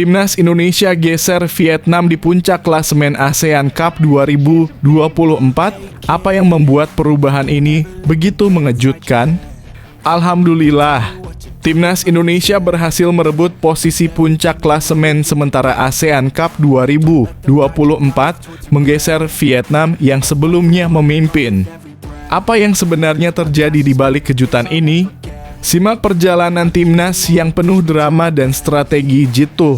Timnas Indonesia geser Vietnam di puncak klasemen ASEAN Cup 2024. Apa yang membuat perubahan ini begitu mengejutkan? Alhamdulillah, Timnas Indonesia berhasil merebut posisi puncak klasemen sementara ASEAN Cup 2024, menggeser Vietnam yang sebelumnya memimpin. Apa yang sebenarnya terjadi di balik kejutan ini? Simak perjalanan timnas yang penuh drama dan strategi jitu.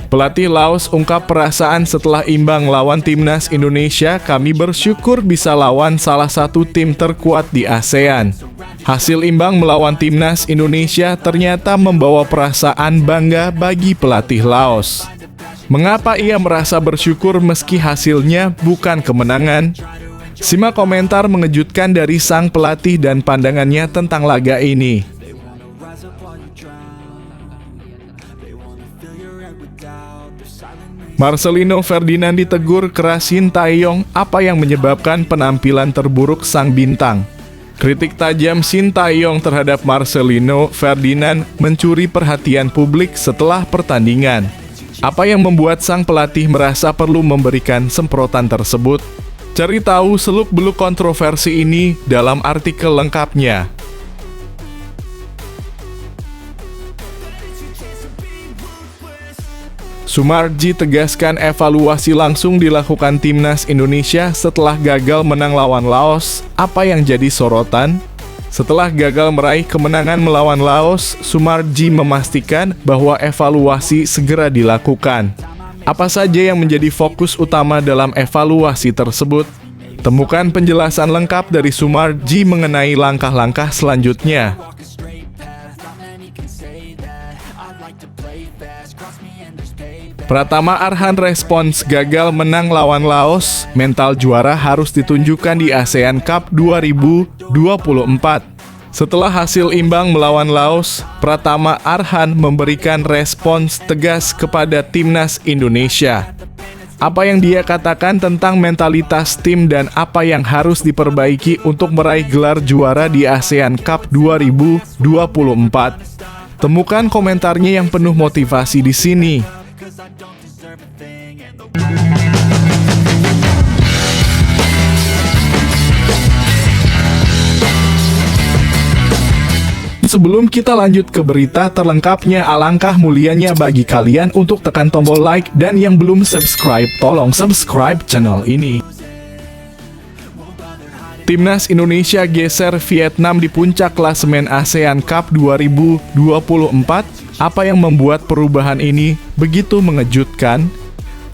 Pelatih Laos ungkap perasaan setelah imbang lawan timnas Indonesia. Kami bersyukur bisa lawan salah satu tim terkuat di ASEAN. Hasil imbang melawan timnas Indonesia ternyata membawa perasaan bangga bagi pelatih Laos. Mengapa ia merasa bersyukur meski hasilnya bukan kemenangan? Simak komentar mengejutkan dari sang pelatih dan pandangannya tentang laga ini. Marcelino Ferdinand ditegur keras Sintayong, apa yang menyebabkan penampilan terburuk sang bintang? Kritik tajam Sintayong terhadap Marcelino Ferdinand mencuri perhatian publik setelah pertandingan. Apa yang membuat sang pelatih merasa perlu memberikan semprotan tersebut? Cari tahu seluk-beluk kontroversi ini dalam artikel lengkapnya. Sumarji tegaskan evaluasi langsung dilakukan timnas Indonesia setelah gagal menang lawan Laos. Apa yang jadi sorotan? Setelah gagal meraih kemenangan melawan Laos, Sumarji memastikan bahwa evaluasi segera dilakukan. Apa saja yang menjadi fokus utama dalam evaluasi tersebut? Temukan penjelasan lengkap dari Sumarji mengenai langkah-langkah selanjutnya. Pratama Arhan respons gagal menang lawan Laos, mental juara harus ditunjukkan di ASEAN Cup 2024. Setelah hasil imbang melawan Laos, Pratama Arhan memberikan respons tegas kepada timnas Indonesia. Apa yang dia katakan tentang mentalitas tim dan apa yang harus diperbaiki untuk meraih gelar juara di ASEAN Cup 2024? Temukan komentarnya yang penuh motivasi di sini. Sebelum kita lanjut ke berita terlengkapnya, alangkah mulianya bagi kalian untuk tekan tombol like dan yang belum subscribe, tolong subscribe channel ini. Timnas Indonesia geser Vietnam di puncak klasemen ASEAN Cup 2024. Apa yang membuat perubahan ini begitu mengejutkan?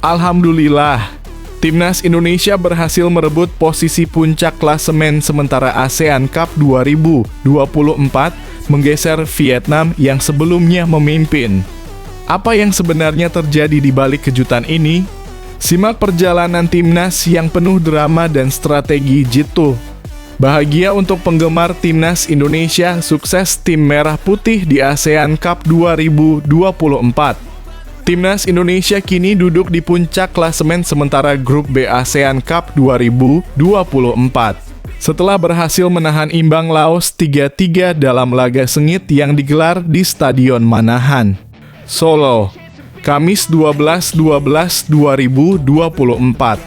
Alhamdulillah, Timnas Indonesia berhasil merebut posisi puncak klasemen sementara ASEAN Cup 2024, menggeser Vietnam yang sebelumnya memimpin. Apa yang sebenarnya terjadi di balik kejutan ini? Simak perjalanan timnas yang penuh drama dan strategi jitu. Bahagia untuk penggemar timnas Indonesia, sukses tim Merah Putih di ASEAN Cup 2024. Timnas Indonesia kini duduk di puncak klasemen sementara grup B ASEAN Cup 2024. Setelah berhasil menahan imbang Laos 3-3 dalam laga sengit yang digelar di Stadion Manahan, Solo, Kamis 12/12/2024.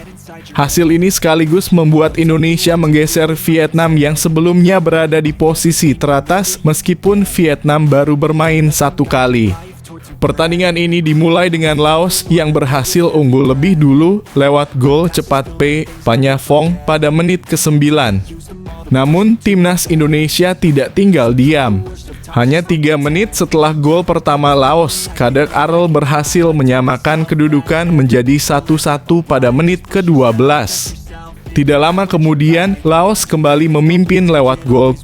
Hasil ini sekaligus membuat Indonesia menggeser Vietnam yang sebelumnya berada di posisi teratas meskipun Vietnam baru bermain satu kali. Pertandingan ini dimulai dengan Laos yang berhasil unggul lebih dulu lewat gol cepat Panyafong pada menit ke-9. Namun timnas Indonesia tidak tinggal diam. Hanya 3 menit setelah gol pertama Laos, Kadek Arel berhasil menyamakan kedudukan menjadi 1-1 pada menit ke-12. Tidak lama kemudian, Laos kembali memimpin lewat gol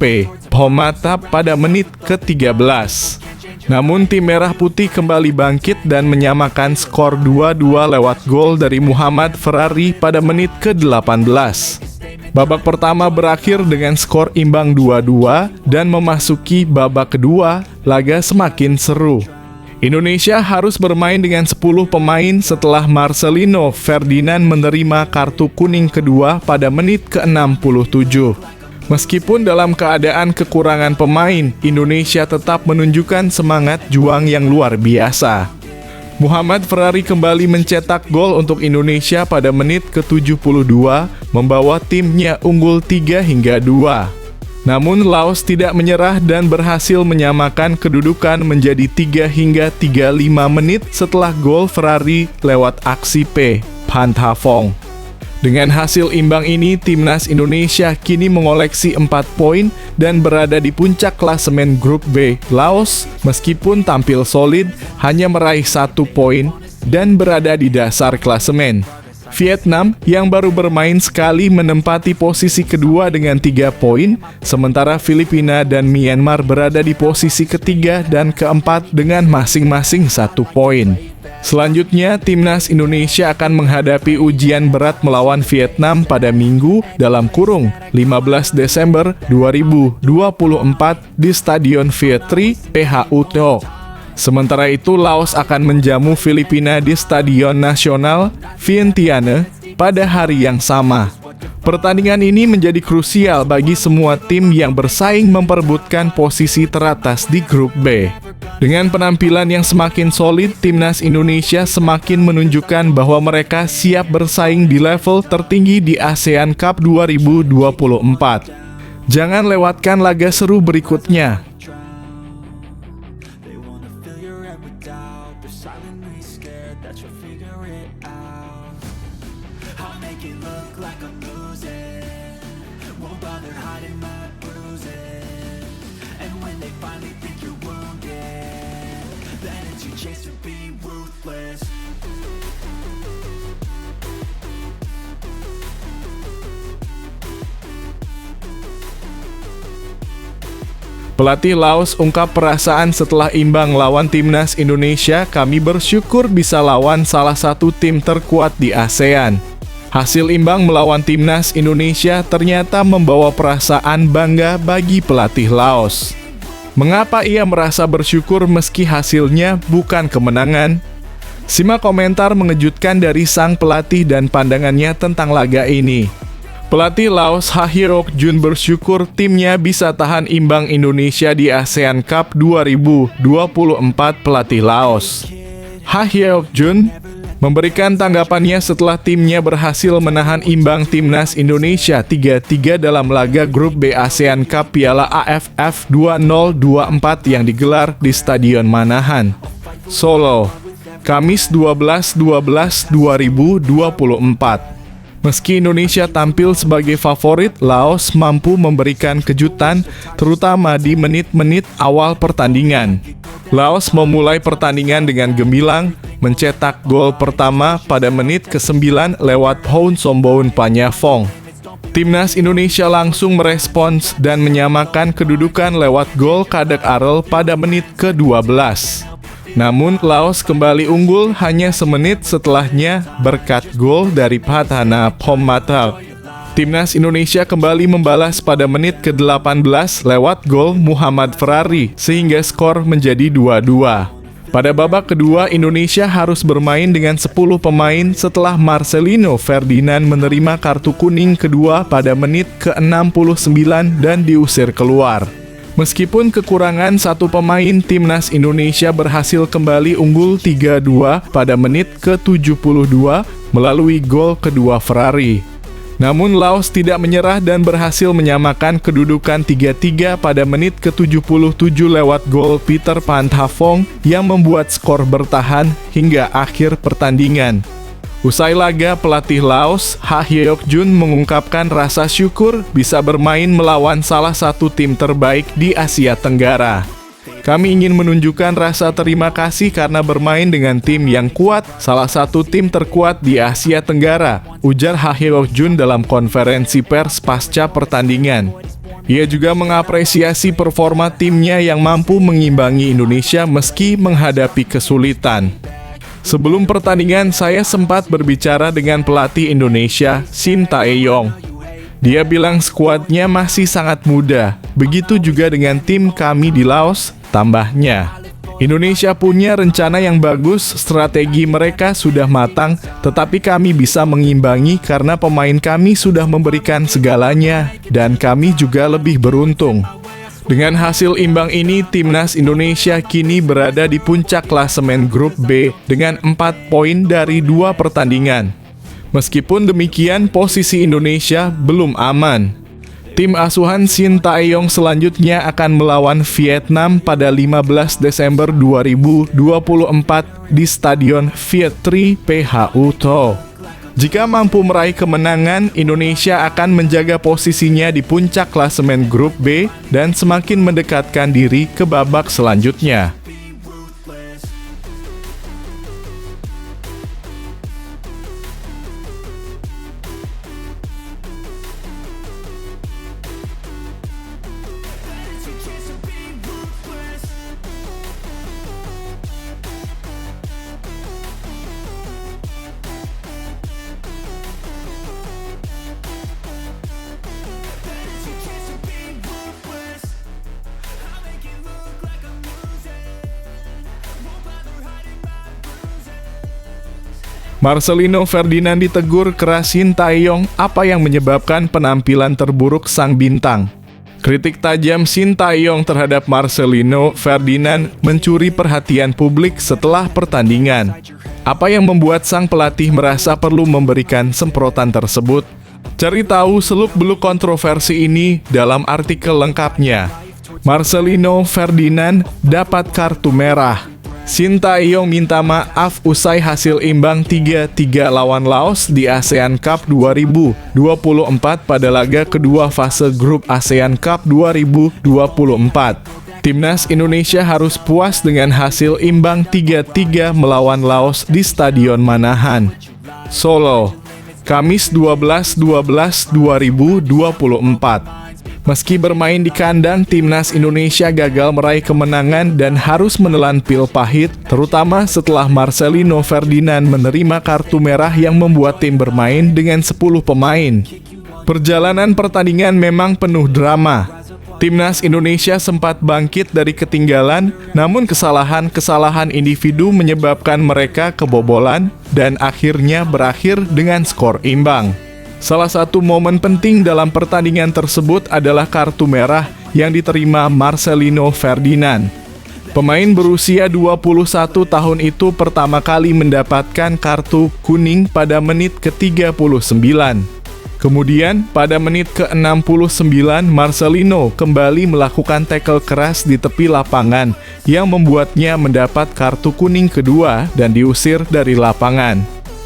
Phomatap pada menit ke-13. Namun tim Merah Putih kembali bangkit dan menyamakan skor 2-2 lewat gol dari Muhammad Ferrari pada menit ke-18. Babak pertama berakhir dengan skor imbang 2-2 dan memasuki babak kedua, laga semakin seru. Indonesia harus bermain dengan 10 pemain setelah Marcelino Ferdinand menerima kartu kuning kedua pada menit ke-67. Meskipun dalam keadaan kekurangan pemain, Indonesia tetap menunjukkan semangat juang yang luar biasa. Muhammad Ferrari kembali mencetak gol untuk Indonesia pada menit ke-72, membawa timnya unggul 3-2. Namun Laos tidak menyerah dan berhasil menyamakan kedudukan menjadi 3-35 menit setelah gol Ferrari lewat aksi Phan Tha-Phong. Dengan hasil imbang ini, timnas Indonesia kini mengoleksi 4 poin dan berada di puncak klasemen grup B. Laos, meskipun tampil solid, hanya meraih 1 poin dan berada di dasar klasemen. Vietnam yang baru bermain sekali menempati posisi kedua dengan 3 poin, sementara Filipina dan Myanmar berada di posisi ketiga dan keempat dengan masing-masing 1 poin. Selanjutnya, timnas Indonesia akan menghadapi ujian berat melawan Vietnam pada Minggu (15 Desember 2024) di Stadion Vietri, PHUTO. Sementara itu, Laos akan menjamu Filipina di Stadion Nasional Vientiane pada hari yang sama. Pertandingan ini menjadi krusial bagi semua tim yang bersaing memperebutkan posisi teratas di grup B. Dengan penampilan yang semakin solid, timnas Indonesia semakin menunjukkan bahwa mereka siap bersaing di level tertinggi di ASEAN Cup 2024. Jangan lewatkan laga seru berikutnya. Pelatih Laos ungkap perasaan setelah imbang lawan timnas Indonesia. Kami bersyukur bisa lawan salah satu tim terkuat di ASEAN. Hasil imbang melawan timnas Indonesia ternyata membawa perasaan bangga bagi pelatih Laos. Mengapa ia merasa bersyukur meski hasilnya bukan kemenangan? Simak komentar mengejutkan dari sang pelatih dan pandangannya tentang laga ini. Pelatih Laos Ha Hyok Jun bersyukur timnya bisa tahan imbang Indonesia di ASEAN Cup 2024. Pelatih Laos Ha Hyok Jun memberikan tanggapannya setelah timnya berhasil menahan imbang timnas Indonesia 3-3 dalam laga grup B ASEAN Cup Piala AFF 2024 yang digelar di Stadion Manahan, Solo, Kamis 12/12/2024. Meski Indonesia tampil sebagai favorit, Laos mampu memberikan kejutan, terutama di menit-menit awal pertandingan. Laos memulai pertandingan dengan gemilang, mencetak gol pertama pada menit ke-9 lewat Phan Pha-Phong. Timnas Indonesia langsung merespons dan menyamakan kedudukan lewat gol Kadek Arel pada menit ke-12. Namun, Laos kembali unggul hanya semenit setelahnya berkat gol dari Phathana Phommathal. Timnas Indonesia kembali membalas pada menit ke-18 lewat gol Muhammad Ferrari, sehingga skor menjadi 2-2. Pada babak kedua, Indonesia harus bermain dengan 10 pemain setelah Marcelino Ferdinand menerima kartu kuning kedua pada menit ke-69 dan diusir keluar. Meskipun kekurangan 1 pemain, timnas Indonesia berhasil kembali unggul 3-2 pada menit ke-72 melalui gol kedua Ferrari. Namun Laos tidak menyerah dan berhasil menyamakan kedudukan 3-3 pada menit ke-77 lewat gol Peter Phan Tha-Phong yang membuat skor bertahan hingga akhir pertandingan. Usai laga, pelatih Laos Ha Hyok Jun mengungkapkan rasa syukur bisa bermain melawan salah satu tim terbaik di Asia Tenggara. Kami ingin menunjukkan rasa terima kasih karena bermain dengan tim yang kuat, salah satu tim terkuat di Asia Tenggara, ujar Ha Hyok Jun dalam konferensi pers pasca pertandingan. Ia juga mengapresiasi performa timnya yang mampu mengimbangi Indonesia meski menghadapi kesulitan. Sebelum pertandingan, saya sempat berbicara dengan pelatih Indonesia, Shin Tae-yong. Dia bilang skuadnya masih sangat muda, begitu juga dengan tim kami di Laos, tambahnya. Indonesia punya rencana yang bagus, strategi mereka sudah matang, tetapi kami bisa mengimbangi karena pemain kami sudah memberikan segalanya, dan kami juga lebih beruntung. Dengan hasil imbang ini, Timnas Indonesia kini berada di puncak klasemen grup B dengan 4 poin dari 2 pertandingan. Meskipun demikian, posisi Indonesia belum aman. Tim asuhan Shin Tae-yong selanjutnya akan melawan Vietnam pada 15 Desember 2024 di Stadion Viet Tri PHU Tho. Jika mampu meraih kemenangan, Indonesia akan menjaga posisinya di puncak klasemen grup B dan semakin mendekatkan diri ke babak selanjutnya. Marcelino Ferdinand ditegur keras Shin Tae-yong, apa yang menyebabkan penampilan terburuk sang bintang. Kritik tajam Shin Tae-yong terhadap Marcelino Ferdinand mencuri perhatian publik setelah pertandingan. Apa yang membuat sang pelatih merasa perlu memberikan semprotan tersebut? Cari tahu seluk-beluk kontroversi ini dalam artikel lengkapnya. Marcelino Ferdinand dapat kartu merah. Shin Tae-yong minta maaf usai hasil imbang 3-3 lawan Laos di ASEAN Cup 2024 pada laga kedua fase grup ASEAN Cup 2024. Timnas Indonesia harus puas dengan hasil imbang 3-3 melawan Laos di Stadion Manahan, Solo, Kamis 12/12/2024. Meski bermain di kandang, Timnas Indonesia gagal meraih kemenangan dan harus menelan pil pahit, terutama setelah Marcelino Ferdinand menerima kartu merah yang membuat tim bermain dengan 10 pemain. Perjalanan pertandingan memang penuh drama. Timnas Indonesia sempat bangkit dari ketinggalan, namun kesalahan-kesalahan individu menyebabkan mereka kebobolan dan akhirnya berakhir dengan skor imbang. Salah satu momen penting dalam pertandingan tersebut adalah kartu merah yang diterima Marcelino Ferdinand. Pemain berusia 21 tahun itu pertama kali mendapatkan kartu kuning pada menit ke-39. Kemudian, pada menit ke-69, Marcelino kembali melakukan tackle keras di tepi lapangan yang membuatnya mendapat kartu kuning kedua dan diusir dari lapangan.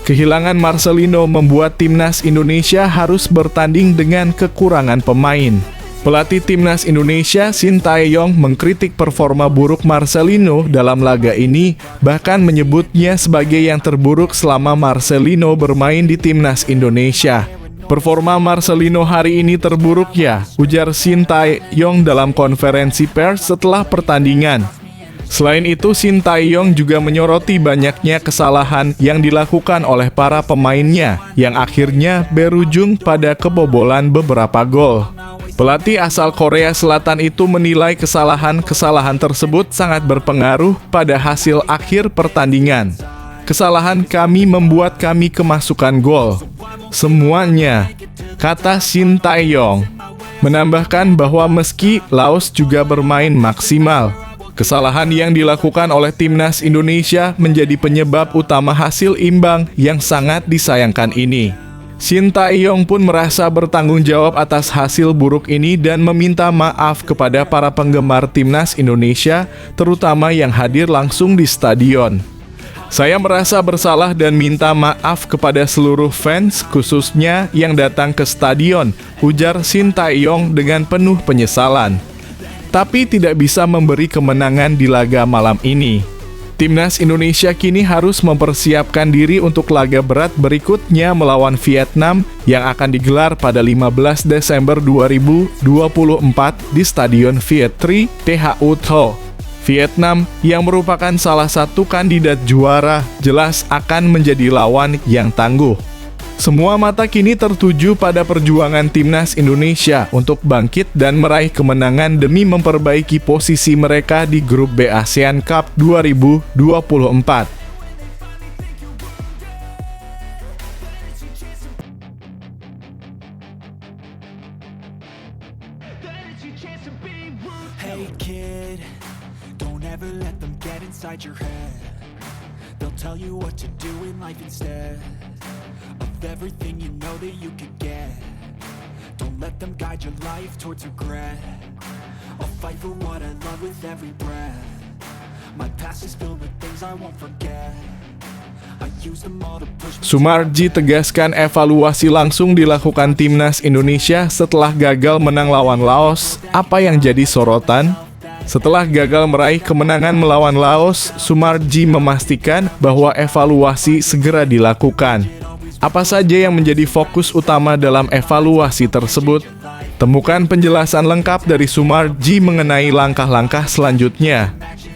Kehilangan Marcelino membuat Timnas Indonesia harus bertanding dengan kekurangan pemain. Pelatih Timnas Indonesia Shin Tae-yong mengkritik performa buruk Marcelino dalam laga ini, bahkan menyebutnya sebagai yang terburuk selama Marcelino bermain di Timnas Indonesia. Performa Marcelino hari ini terburuk ya, ujar Shin Tae-yong dalam konferensi pers setelah pertandingan. Selain itu, Shin Tae-yong juga menyoroti banyaknya kesalahan yang dilakukan oleh para pemainnya, yang akhirnya berujung pada kebobolan beberapa gol. Pelatih asal Korea Selatan itu menilai kesalahan-kesalahan tersebut sangat berpengaruh pada hasil akhir pertandingan. Kesalahan kami membuat kami kemasukan gol. Semuanya, kata Shin Tae-yong. Menambahkan bahwa meski Laos juga bermain maksimal, kesalahan yang dilakukan oleh Timnas Indonesia menjadi penyebab utama hasil imbang yang sangat disayangkan ini. Shin Tae-yong pun merasa bertanggung jawab atas hasil buruk ini dan meminta maaf kepada para penggemar Timnas Indonesia, terutama yang hadir langsung di stadion. Saya merasa bersalah dan minta maaf kepada seluruh fans, khususnya yang datang ke stadion, ujar Shin Tae-yong dengan penuh penyesalan. Tapi tidak bisa memberi kemenangan di laga malam ini. Timnas Indonesia kini harus mempersiapkan diri untuk laga berat berikutnya melawan Vietnam yang akan digelar pada 15 Desember 2024 di Stadion Viet Tri PHU Tho. Vietnam yang merupakan salah satu kandidat juara jelas akan menjadi lawan yang tangguh. Semua mata kini tertuju pada perjuangan timnas Indonesia untuk bangkit dan meraih kemenangan demi memperbaiki posisi mereka di grup B ASEAN Cup 2024. Hey kid, don't ever let them get inside your head. They'll tell you what to do in life instead of everything you know that you could get. Don't let them guide your life towards regret. I'll fight for what I love with every breath. My past is filled with things I won't forget. I use them all to push me. Sumarji tegaskan evaluasi langsung dilakukan timnas Indonesia setelah gagal menang lawan Laos. Apa yang jadi sorotan? Setelah gagal meraih kemenangan melawan Laos, Sumarji memastikan bahwa evaluasi segera dilakukan. Apa saja yang menjadi fokus utama dalam evaluasi tersebut? Temukan penjelasan lengkap dari Sumarji mengenai langkah-langkah selanjutnya.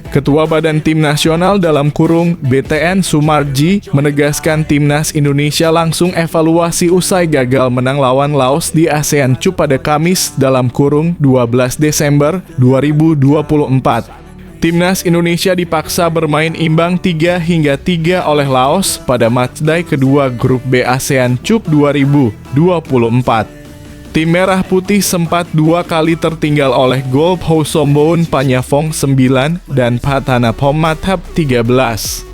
Ketua Badan Tim Nasional dalam kurung BTN Sumarji menegaskan timnas Indonesia langsung evaluasi usai gagal menang lawan Laos di ASEAN Cup pada Kamis dalam kurung 12 Desember 2024. Timnas Indonesia dipaksa bermain imbang 3-3 oleh Laos pada matchday kedua grup B ASEAN Cup 2024. Tim Merah Putih sempat 2 kali tertinggal oleh gol Housombon Panyafong 9 dan Phatana Pomathap 13.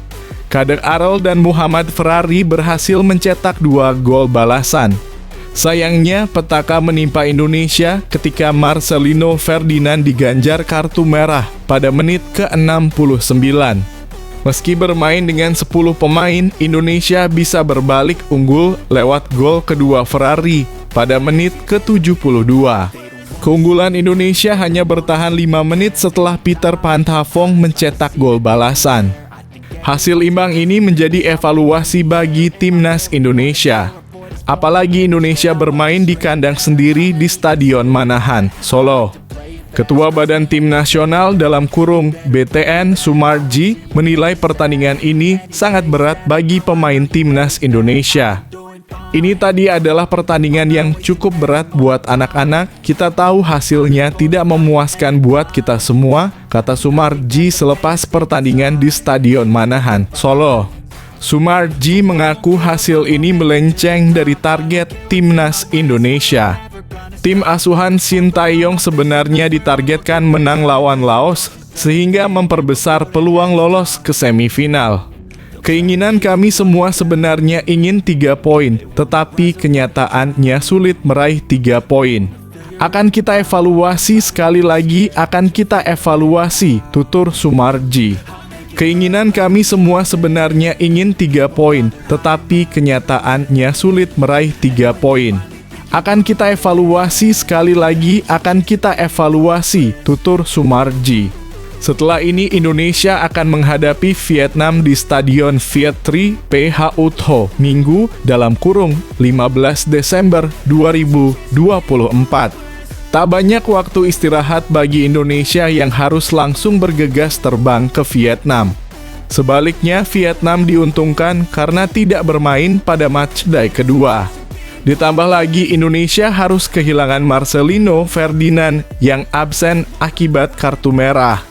Kader Arel dan Muhammad Ferrari berhasil mencetak 2 gol balasan. Sayangnya, petaka menimpa Indonesia ketika Marcelino Ferdinand diganjar kartu merah pada menit ke-69. Meski bermain dengan 10 pemain, Indonesia bisa berbalik unggul lewat gol kedua Ferrari pada menit ke-72. Keunggulan Indonesia hanya bertahan 5 menit setelah Peter Pantafong mencetak gol balasan. Hasil imbang ini menjadi evaluasi bagi timnas Indonesia. Apalagi Indonesia bermain di kandang sendiri di Stadion Manahan, Solo. Ketua Badan Tim Nasional dalam kurung BTN Sumarji menilai pertandingan ini sangat berat bagi pemain timnas Indonesia. Ini tadi adalah pertandingan yang cukup berat buat anak-anak. Kita tahu hasilnya tidak memuaskan buat kita semua, kata Sumarji selepas pertandingan di Stadion Manahan, Solo. Sumarji mengaku hasil ini melenceng dari target timnas Indonesia. Tim asuhan Sintayong sebenarnya ditargetkan menang lawan Laos, sehingga memperbesar peluang lolos ke semifinal. Keinginan kami semua sebenarnya ingin 3 poin, tetapi kenyataannya sulit meraih 3 poin. Akan kita evaluasi sekali lagi, akan kita evaluasi, tutur Sumarji. Keinginan kami semua sebenarnya ingin 3 poin, tetapi kenyataannya sulit meraih 3 poin. Akan kita evaluasi sekali lagi, akan kita evaluasi, tutur Sumarji. Setelah ini Indonesia akan menghadapi Vietnam di Stadion Viet Tri PH Utho Minggu dalam kurung 15 Desember 2024. Tak banyak waktu istirahat bagi Indonesia yang harus langsung bergegas terbang ke Vietnam. Sebaliknya, Vietnam diuntungkan karena tidak bermain pada matchday kedua. Ditambah lagi Indonesia harus kehilangan Marcelino Ferdinand yang absen akibat kartu merah.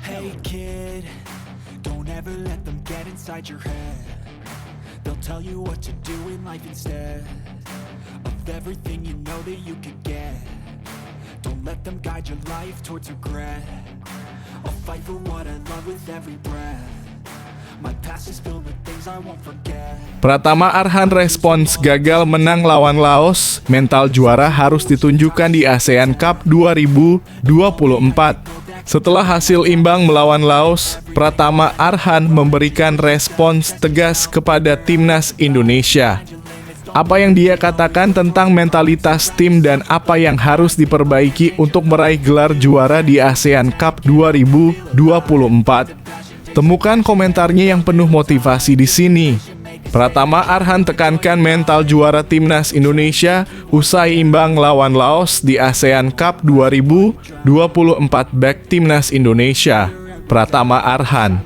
Hey kid, don't ever let them get inside your head. They'll tell you what to do in life instead of everything you know that you could get. Don't let them guide your life towards regret. I'll fight for what I love with every breath. My past is filled with things I won't forget. Pratama Arhan respons gagal menang lawan Laos, mental juara harus ditunjukkan di ASEAN Cup 2024. Setelah hasil imbang melawan Laos, Pratama Arhan memberikan respons tegas kepada timnas Indonesia. Apa yang dia katakan tentang mentalitas tim dan apa yang harus diperbaiki untuk meraih gelar juara di ASEAN Cup 2024. Temukan komentarnya yang penuh motivasi di sini. Pratama Arhan tekankan mental juara timnas Indonesia usai imbang lawan Laos di ASEAN Cup 2024 back timnas Indonesia. Pratama Arhan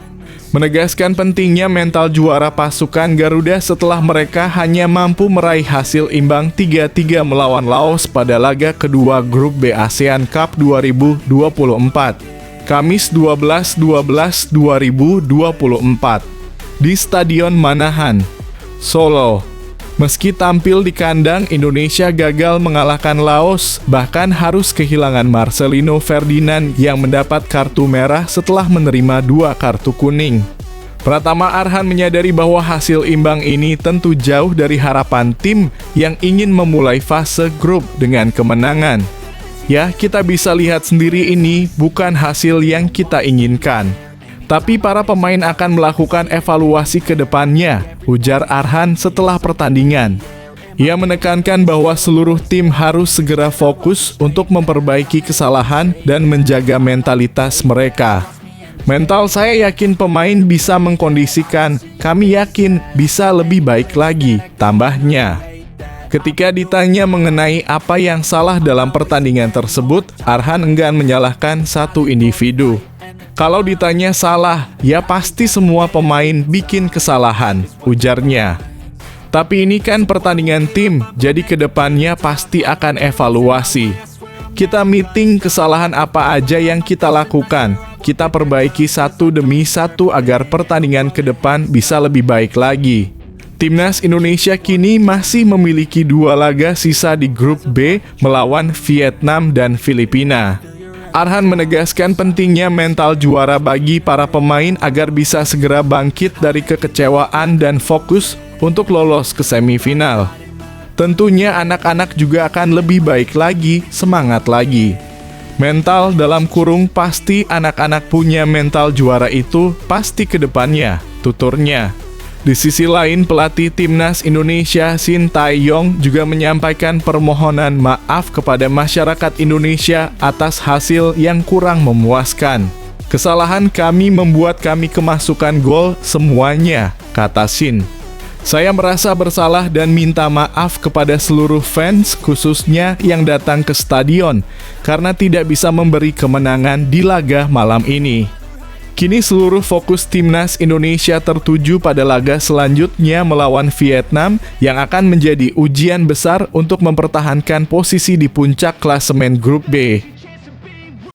menegaskan pentingnya mental juara pasukan Garuda setelah mereka hanya mampu meraih hasil imbang 3-3 melawan Laos pada laga kedua grup B ASEAN Cup 2024, Kamis 12/12/2024. Di Stadion Manahan, Solo. Meski tampil di kandang, Indonesia gagal mengalahkan Laos, bahkan harus kehilangan Marcelino Ferdinand yang mendapat kartu merah setelah menerima 2 kartu kuning. Pratama Arhan menyadari bahwa hasil imbang ini tentu jauh dari harapan tim yang ingin memulai fase grup dengan kemenangan. Ya, kita bisa lihat sendiri ini bukan hasil yang kita inginkan. Tapi para pemain akan melakukan evaluasi ke depannya, ujar Arhan setelah pertandingan. Ia menekankan bahwa seluruh tim harus segera fokus untuk memperbaiki kesalahan dan menjaga mentalitas mereka. Mental saya yakin pemain bisa mengkondisikan, kami yakin bisa lebih baik lagi, tambahnya. Ketika ditanya mengenai apa yang salah dalam pertandingan tersebut, Arhan enggan menyalahkan satu individu. Kalau ditanya salah, ya pasti semua pemain bikin kesalahan, ujarnya. Tapi ini kan pertandingan tim, jadi kedepannya pasti akan evaluasi. Kita meeting kesalahan apa aja yang kita lakukan, kita perbaiki satu demi satu agar pertandingan ke depan bisa lebih baik lagi. Timnas Indonesia kini masih memiliki 2 laga sisa di grup B melawan Vietnam dan Filipina. Arhan menegaskan pentingnya mental juara bagi para pemain agar bisa segera bangkit dari kekecewaan dan fokus untuk lolos ke semifinal. Tentunya anak-anak juga akan lebih baik lagi, semangat lagi. Mental dalam kurung pasti anak-anak punya mental juara itu pasti ke depannya, tuturnya. Di sisi lain, pelatih timnas Indonesia Shin Tae-yong juga menyampaikan permohonan maaf kepada masyarakat Indonesia atas hasil yang kurang memuaskan. Kesalahan kami membuat kami kemasukan gol semuanya, kata Shin. Saya merasa bersalah dan minta maaf kepada seluruh fans khususnya yang datang ke stadion karena tidak bisa memberi kemenangan di laga malam ini. Kini seluruh fokus timnas Indonesia tertuju pada laga selanjutnya melawan Vietnam yang akan menjadi ujian besar untuk mempertahankan posisi di puncak klasemen grup B.